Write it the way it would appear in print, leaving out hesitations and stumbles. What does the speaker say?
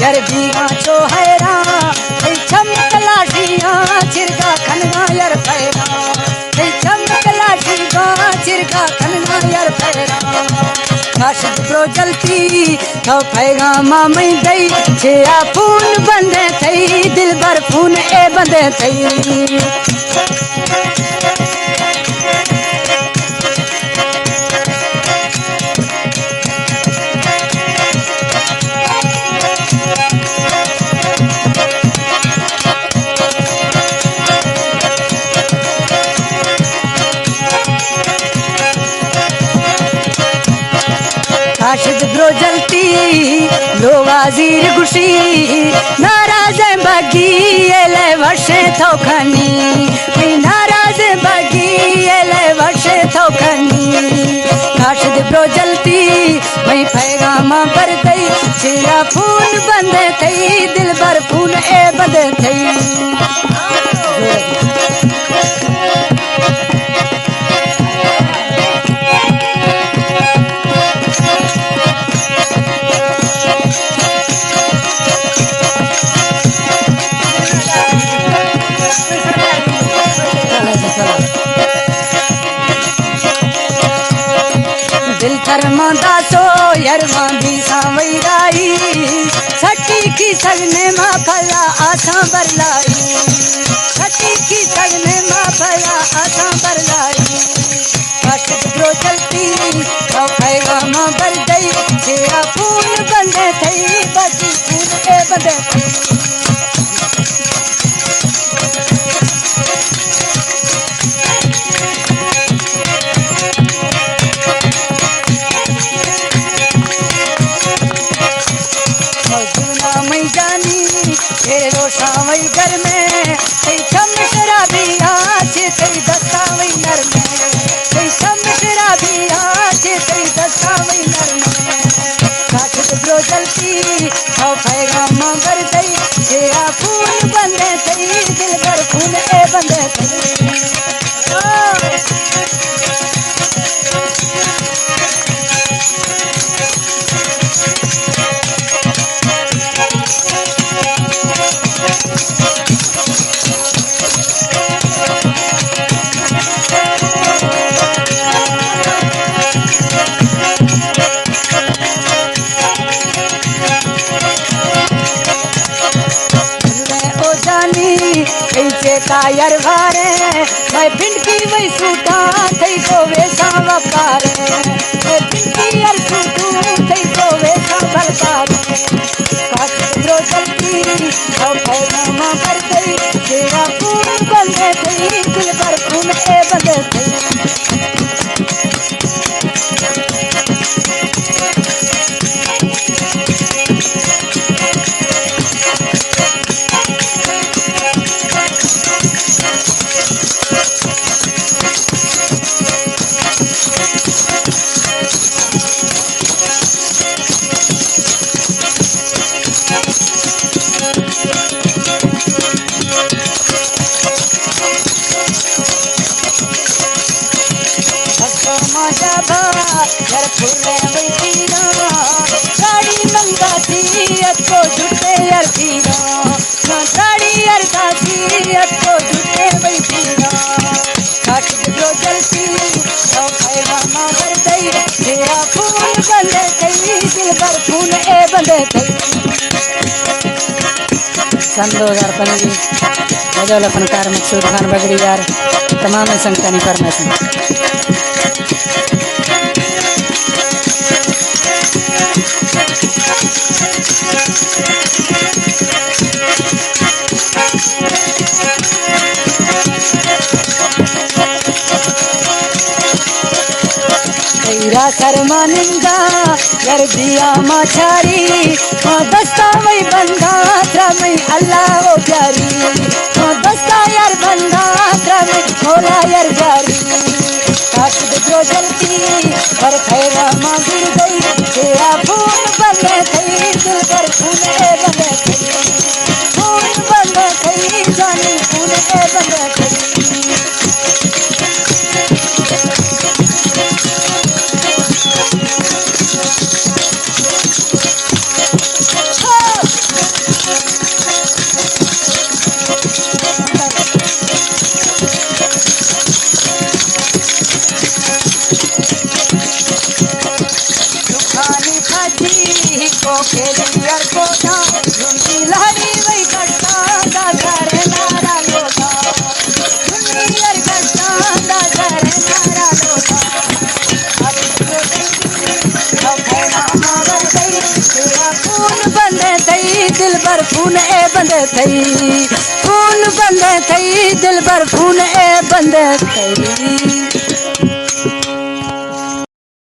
यार बीगा छो हैरा चमकला शिया चिरगा खनगा यार पैरा चमकला शिया चिरगा खनगा यार पैरा काशिद प्रो जलती तो पैगा मामई दई छेया फून बंदे थई दिल भर फून ए बंदे थई काशिद ब्रो जलती लो वाजीर गुशी नाराज बगी एले वर्षे थो खनी नाराज बगी एले वर्षे थो खनी काशिद ब्रो जलती वही पैगाम पर दई चिरा फून बंदे थई दिल भर फून ए बंदे थई दिल थरमांदा तो यरवा भी सावई राई सटी की सगने मा फला आसा बरलाई सटी की सगने मा फला आसा बरलाई काशिद ब्रो चलती तो पैगाम बर दई छेया फूल बंदे थई बची फूल ए बंदे रोशावई घर में छम शराबी आज तेरी दस्तावई नर में छम शराबी आज तेरी दस्तावई नर में काशिद ब्रो जलती तो पैगाम भर दई छेया फूल बंदे थई दिल भर फूल ए बंदे थई कायर भारे मैं पिंड की वही सूटा थई तो वैसा वकारे मैं पिंड की यार सूटू थई तो वैसा बलकारे काशिद ब्रो जलती तो पैगाम पर दई तेरा फूल बंदे थई दिल भर फूल ए बंदे थई यार फूले वही पीना गाड़ी मंगा थी अच्छो झूठे यार पीना ना गाड़ी यार गाती अच्छो झूठे वही पीना काशिद ब्रो जलती तो पैगाम भर दई तेरा फूल बंदे थई दिल भर फूल ए बंदे थई सन 2015 गजल फनकार मकसूद खान बगड़ी यार तमाम संगठन फरमाइश तेरा शर्मानिंदा यार दिया माछारी दस्ता वही बंदा त्रमई अल्लाह ओ प्यारी दस्ता यार बंदा त्रमई मोला यार प्यारी काशिद ब्रो जलती पर पैगाम गिर गई तेरा फूल बंदे थई दिल पर फूल ए बंदे थई फूल बंदे थई जानी फूल ए बंदे थई लहरी को खेलियर को जाए झुमकी लहरी वही कट्टा दा रे नारा लोटा झुमकीयर कट्टा दा रे नारा लोटा खून बंदे थई दिल भर खून ए बंदे थई खून बंदे थई दिल भर खून ए बंदे थई